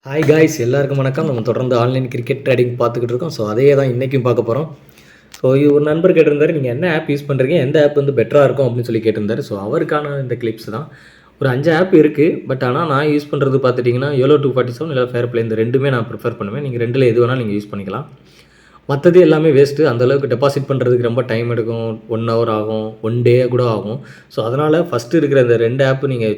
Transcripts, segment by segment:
Hi guys எல்லாருக்கும் வணக்கம். நம்ம தொடர்ந்து ஆன்லைன் கிரிக்கெட் ட்ரேடிங் பார்த்துக்கிட்டு இருக்கோம். ஸோ அதே தான் இன்றைக்கும் பார்க்க போகிறோம். ஸோ ஒரு நண்பர் கேட்டிருந்தாரு, நீங்கள் என்ன ஆப் யூஸ் பண்ணுறீங்க, எந்த ஆப் வந்து பெட்டராக இருக்கும் அப்படின்னு சொல்லி கேட்டிருந்தாரு. ஸோ அவருக்கான இந்த கிளிப்ஸ் தான். ஒரு 5 ஆப் இருக்குது. பட் ஆனால் நான் யூஸ் பண்ணுறது பார்த்துட்டிங்கன்னா YOLO 247 இல்லை ஃபேர் ப்ளே, இந்த ரெண்டுமே நான் ப்ரிஃபர் பண்ணுவேன். நீங்கள் ரெண்டில் எது வேணால் நீங்கள் யூஸ் பண்ணிக்கலாம். மற்றது எல்லாமே வேஸ்ட்டு. அந்தளவுக்கு டெபாசிட் பண்ணுறதுக்கு ரொம்ப டைம் எடுக்கும். 1 ஹவர் ஆகும், 1 டே கூட ஆகும். ஸோ அதனால் ஃபஸ்ட்டு இருக்கிற இந்த 2 ஆப் நீங்கள்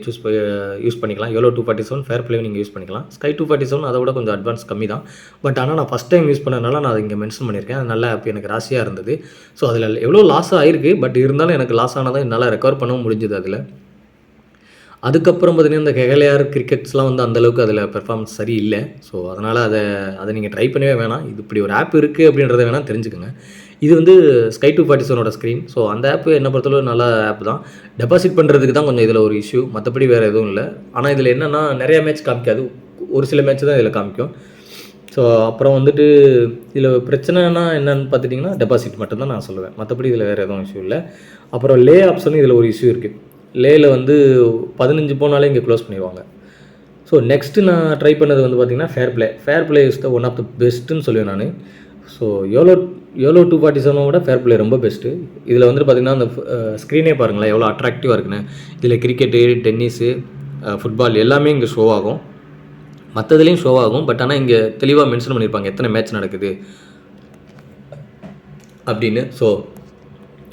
யூஸ் பண்ணிக்கலாம். YOLO 247 ஃபேர் ப்ளேவை நீங்கள் யூஸ் பண்ணிக்கலாம். Sky 247 அதை விட கொஞ்சம் அட்வான்ஸ் கம்மி தான். பட் ஆனால் நான் ஃபஸ்ட் டைம் யூஸ் பண்ணதுனால நான் அதை இங்கே மென்ஷன் பண்ணியிருக்கேன். அது நல்ல ஆப், எனக்கு ராசியாக இருந்தது. ஸோ அதில் எவ்வளோ லாஸ் ஆகிருக்கு, பட் இருந்தாலும் எனக்கு லாஸ் ஆனதை என்னால் ரெக்கவர் பண்ணவும் முடிஞ்சுது அதில். அதுக்கப்புறம் பார்த்தீங்கன்னா இந்த ஹெகலையார் கிரிக்கெட்ஸ்லாம் வந்து அந்தளவுக்கு அதில் பெர்ஃபார்மன்ஸ் சரியில்லை. ஸோ அதனால் அதை நீங்கள் ட்ரை பண்ணவே வேணாம். இது இப்படி ஒரு ஆப் இருக்குது அப்படின்றத வேணால் தெரிஞ்சுக்கோங்க. இது வந்து Sky 247 ஸ்க்ரீன். ஸோ அந்த ஆப் என்னை பொறுத்தளவு நல்ல ஆப் தான். டெபாசிட் பண்ணுறதுக்கு தான் கொஞ்சம் இதில் ஒரு இஷ்யூ, மற்றபடி வேறு எதுவும் இல்லை. ஆனால் இதில் என்னென்னா நிறைய மேட்ச் காமிக்காது, ஒரு சில மேட்ச் தான் இதில் காமிக்கும். ஸோ அப்புறம் வந்துட்டு இதில் பிரச்சனைனா என்னென்னு பார்த்துட்டிங்கன்னா டெபாசிட் மட்டும்தான் நான் சொல்லுவேன். மற்றபடி இதில் வேறு எதுவும் இஷ்யூ இல்லை. அப்புறம் லே ஆப்ஷனும் இதில் ஒரு இஷ்யூ இருக்குது. லேயில் வந்து 15 போனாலே இங்கே க்ளோஸ் பண்ணிடுவாங்க. ஸோ நெக்ஸ்ட்டு நான் ட்ரை பண்ணது வந்து பார்த்திங்கன்னா fair play is the one of the பெஸ்ட்டுன்னு சொல்லுவேன் நான். ஸோ YOLO 247 விட ஃபேர் ப்ளே ரொம்ப பெஸ்ட்டு. இதில் வந்து பார்த்திங்கன்னா அந்த ஸ்க்ரீனே பாருங்களேன் எவ்வளோ அட்ராக்டிவாக இருக்குன்னு. இதில் கிரிக்கெட்டு, டென்னிஸு, ஃபுட்பால் எல்லாமே இங்கே ஷோ ஆகும். மற்றதுலேயும் ஷோ ஆகும். பட் ஆனால் இங்கே தெளிவாக மென்ஷன் பண்ணியிருப்பாங்க எத்தனை மேட்ச் நடக்குது அப்படின்னு. ஸோ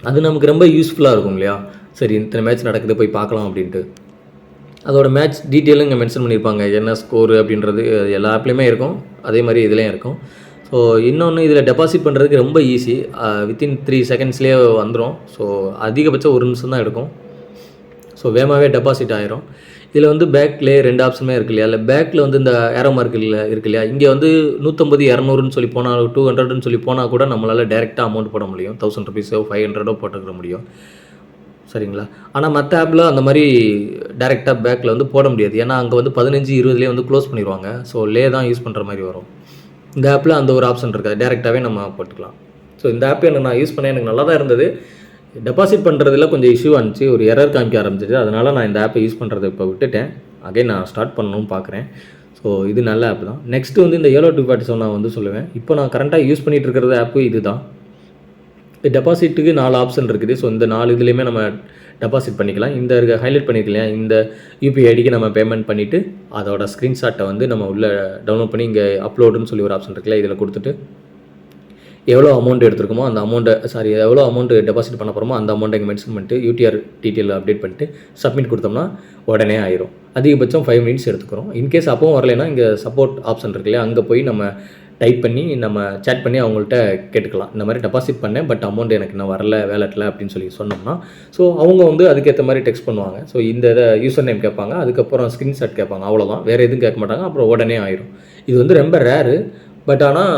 அது நமக்கு ரொம்ப யூஸ்ஃபுல்லாக இருக்கும் இல்லையா. சரி, இத்தனை மேட்ச் நடக்குது, போய் பார்க்கலாம் அப்படின்ட்டு. அதோட மேட்ச் டீட்டெயிலும் இங்கே மென்ஷன் பண்ணியிருப்பாங்க, என்ன ஸ்கோரு அப்படின்றது எல்லா ஆப்லேயுமே இருக்கும். அதே மாதிரி இதுலேயும் இருக்கும். ஸோ இன்னொன்று, இதில் டெபாசிட் பண்ணுறதுக்கு ரொம்ப ஈஸி. வித்தின் 3 செகண்ட்ஸ்லேயே வந்துடும். ஸோ அதிகபட்சம் 1 நிமிஷம் தான் எடுக்கும். ஸோ வேகமாகவே டெபாசிட் ஆயிரும். இதில் வந்து பேக்லேயே 2 ஆப்ஷனுமே இருக்கு இல்லையா. இல்லை பேக்கில் வந்து இந்த ஏரோ மார்க் இருக்கு இல்லையா. இங்கே வந்து 150, 200ன்னு சொல்லி போனால், 200ன்னு சொல்லி போனால் கூட நம்மளால் டேரெக்டாக அமௌண்ட் போட முடியும். 1000 ருபீஸோ 500 போட்டுக்கிற முடியும். சரிங்களா. ஆனால் மற்ற ஆப்பில் அந்த மாதிரி டேரெக்டாக பேக்கில் வந்து போட முடியாது. ஏன்னா அங்கே வந்து 15, 20லேயே வந்து க்ளோஸ் பண்ணிடுவாங்க. ஸோ லே தான் யூஸ் பண்ணுற மாதிரி வரும். இந்த ஆப்பில் அந்த ஒரு ஆப்ஷன் இருக்காது, டேரெக்டாகவே நம்ம போட்டுக்கலாம். ஸோ இந்த ஆப் நான் யூஸ் பண்ணேன், எனக்கு நல்லா தான் இருந்தது. டெபாசிட் பண்ணுறதுல கொஞ்சம் இஷ்யூ ஆனிச்சு, ஒரு எரர் காமிக்க ஆரம்பிச்சிது. அதனால் நான் இந்த ஆப்பை யூஸ் பண்ணுறதை இப்போ விட்டுட்டேன். அகைன் நான் ஸ்டார்ட் பண்ணணும்னு பார்க்குறேன். ஸோ இது நல்ல ஆப் தான். நெக்ஸ்ட்டு வந்து இந்த YOLO 247 நான் வந்து சொல்லுவேன். இப்போ நான் கரண்ட்டாக யூஸ் பண்ணிகிட்டு இருக்கிறது ஆப்பு இது தான். டெபாசிட்டுக்கு 4 ஆப்ஷன் இருக்குது. ஸோ இந்த 4 இதுலேயுமே நம்ம டெபாசிட் பண்ணிக்கலாம். இந்த ஹைலைட் பண்ணிக்கலாம். இந்த யூபிஐ ஐடிக்கு நம்ம பேமெண்ட் பண்ணிவிட்டு அதோட ஸ்க்ரீன்ஷாட்டை வந்து நம்ம உள்ளே டவுன்லோட் பண்ணி இங்கே அப்லோடுன்னு சொல்லி ஒரு ஆப்ஷன் இருக்குல்ல, இதில் கொடுத்துட்டு எவ்வளோ அமௌண்ட் எடுத்துருக்கோமோ அந்த எவ்வளோ அமௌண்ட் டெபாசிட் பண்ண போகிறோமோ அந்த அமௌண்ட்டை இங்கே மென்ஷன் பண்ணிட்டு யூடிஆர் டீட்டெயில் அப்டேட் பண்ணிட்டு சப்மிட் கொடுத்தோம்னா உடனே ஆயிரும். அதிகபட்சம் 5 மினிட்ஸ் எடுத்துக்கிறோம். இன்கேஸ் அப்பவும் வரலைன்னா இங்கே சப்போர்ட் ஆப்ஷன் இருக்கு இல்லையா, அங்கே போய் நம்ம டைப் பண்ணி நம்ம சேட் பண்ணி அவங்கள்ட்ட கேட்டுக்கலாம். இந்த மாதிரி டெபாசிட் பண்ணேன், பட் அமௌண்ட் எனக்கு இன்னும் வரல வேலெட்டில் அப்படின்னு சொல்லி சொன்னோம்னா, ஸோ அவங்க வந்து அதுக்கேற்ற மாதிரி டெக்ஸ்ட் பண்ணுவாங்க. ஸோ இந்த யூசர் நேம் கேட்பாங்க, அதுக்கப்புறம் ஸ்க்ரீன்ஷாட் கேட்பாங்க, அவ்வளோதான், வேறு எதுவும் கேட்க மாட்டாங்க. அப்புறம் உடனே ஆயிரும். இது வந்து ரொம்ப ரேரு. பட் ஆனால்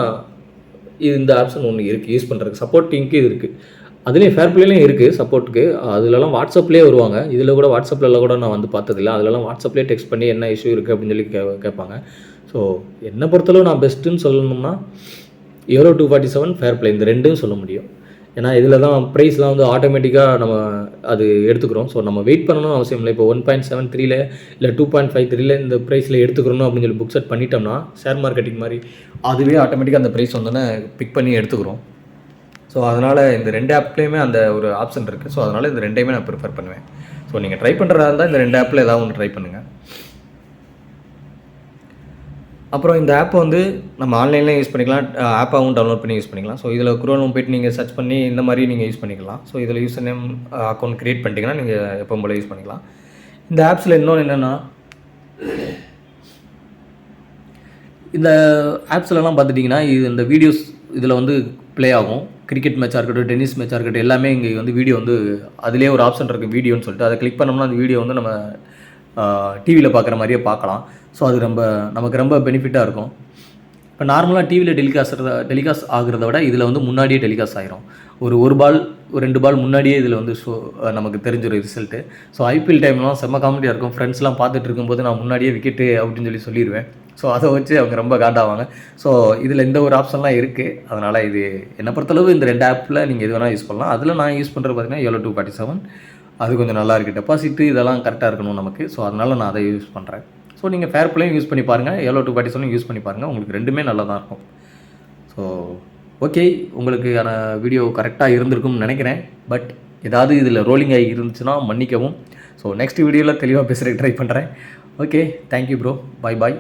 இந்த ஆப்ஷன் ஒன்று இருக்குது யூஸ் பண்ணுறதுக்கு. சப்போர்ட்டிங்க்கு இது இருக்குது. அதுலேயும் ஃபேர் ப்ளேலையும் இருக்குது சப்போர்ட்டுக்கு. அதுலலாம் வாட்ஸ்அப்லேயே வருவாங்க. இதில் கூட வாட்ஸ்அப்லலாம் கூட நான் வந்து பார்த்ததில்ல. அதிலலாம் வாட்ஸ்அப்லேயே டெக்ஸ்ட் பண்ணி என்ன இஷ்யூ இருக்குது அப்படின்னு சொல்லி கேட்பாங்க. ஸோ என்னை பொறுத்தளவு நான் பெஸ்ட்டுன்னு சொல்லணும்னா YOLO 247 ஃபேர் ப்ளே, இந்த ரெண்டும் சொல்ல முடியும். ஏன்னா இதில் தான் ப்ரைஸ்லாம் வந்து ஆட்டோமேட்டிக்காக நம்ம அது எடுத்துக்கிறோம். ஸோ நம்ம வெயிட் பண்ணணும்னு அவசியம் இல்லை. இப்போ 1.73ல் இல்லை 2.53ல் இந்த ப்ரைஸில் எடுத்துக்கிறணும் அப்படின்னு சொல்லி புக் செட் பண்ணிட்டோம்னா, ஷேர் மார்க்கெட்டிங் மாதிரி அதுவே ஆட்டோமேட்டிக்காக அந்த ப்ரைஸ் வந்தோன்னே பிக் பண்ணி எடுத்துக்கிறோம். ஸோ அதனால் இந்த 2 ஆப்லேயுமே அந்த ஒரு ஆப்ஷன் இருக்குது. ஸோ அதனால் இந்த 2டையுமே நான் ப்ரிஃபர் பண்ணுவேன். ஸோ நீங்கள் ட்ரை பண்ணுறதா இருந்தால் இந்த 2 ஆப்பில் ஏதாவது ஒன்று ட்ரை பண்ணுங்கள். அப்புறம் இந்த ஆப்பை வந்து நம்ம ஆன்லைன்லேயும் யூஸ் பண்ணிக்கலாம், ஆப்பாகவும் டவுன்லோட் பண்ணி யூஸ் பண்ணிக்கலாம். ஸோ இதில் குரோம் போய்ட்டு நீங்கள் சர்ச் பண்ணி இந்த மாதிரி நீங்கள் யூஸ் பண்ணிக்கலாம். ஸோ இதில் யூசர் நேம் அக்கௌண்ட் க்ரியேட் பண்ணிட்டீங்கன்னா நீங்கள் எப்பவும் போல் யூஸ் பண்ணிக்கலாம். இந்த ஆப்ஸில் இன்னொன்று என்னென்னா, இந்த ஆப்ஸ்லலாம் பார்த்துட்டிங்கன்னா இந்த வீடியோஸ் இதில் வந்து ப்ளே ஆகும். கிரிக்கெட் மேட்சாக இருக்கட்டும், டென்னிஸ் மேட்சாக இருக்கட்டும், எல்லாமே இங்கே வந்து வீடியோ வந்து அதிலே ஒரு ஆப்ஷன் இருக்குது வீடியோன்னு சொல்லிட்டு. அதை கிளிக் பண்ணோம்னா அந்த வீடியோ வந்து நம்ம டிவியில் பார்க்குற மாதிரியே பார்க்கலாம். ஸோ அது நமக்கு ரொம்ப பெனிஃபிட்டாக இருக்கும். இப்போ நார்மலாக டிவியில் டெலிகாஸ்ட் ஆகிறத விட இதில் வந்து முன்னாடியே டெலிகாஸ்ட் ஆகிரும். ஒரு பால் 2 பால் முன்னாடியே இதில் வந்து நமக்கு தெரிஞ்சிடும் ரிசல்ட்டு. ஸோ ஐபிஎல் டைம்லாம் செம்ம காமெடியாக இருக்கும். ஃப்ரெண்ட்ஸ்லாம் பார்த்துட்டு இருக்கும்போது நான் முன்னாடியே விக்கெட்டு அப்படின்னு சொல்லிடுவேன். ஸோ அதை வச்சு அவங்க ரொம்ப காண்டாவாங்க. ஸோ இதில் இந்த ஒரு ஆப்ஷன்லாம் இருக்குது. அதனால் இது என்னை பொறுத்தளவு இந்த 2 ஆப்பில் நீங்கள் எது வேணால் யூஸ் பண்ணலாம். அதில் நான் யூஸ் பண்ணுறது பார்த்திங்கன்னா YOLO 247. அது கொஞ்சம் நல்லா இருக்குது. டெபாசிட்டு இதெல்லாம் கரெக்டாக இருக்கணும் நமக்கு. ஸோ அதனால் நான் அதை யூஸ் பண்ணுறேன். ஸோ நீங்கள் ஃபேர் பிளேயும் யூஸ் பண்ணி பாருங்கள், YOLO 247 யூஸ் பண்ணி பாருங்கள், உங்களுக்கு ரெண்டுமே நல்லா தான் இருக்கும். ஸோ ஓகே, உங்களுக்கான வீடியோ கரெக்டாக இருந்திருக்கும்னு நினைக்கிறேன். பட் ஏதாவது இதில் ரோலிங் ஆகி இருந்துச்சுன்னா மன்னிக்கவும். ஸோ நெக்ஸ்ட் வீடியோவில் தெளிவாக பேசுகிறதுக்கு ட்ரை பண்ணுறேன். ஓகே, தேங்க்யூ ப்ரோ, பாய் பாய்.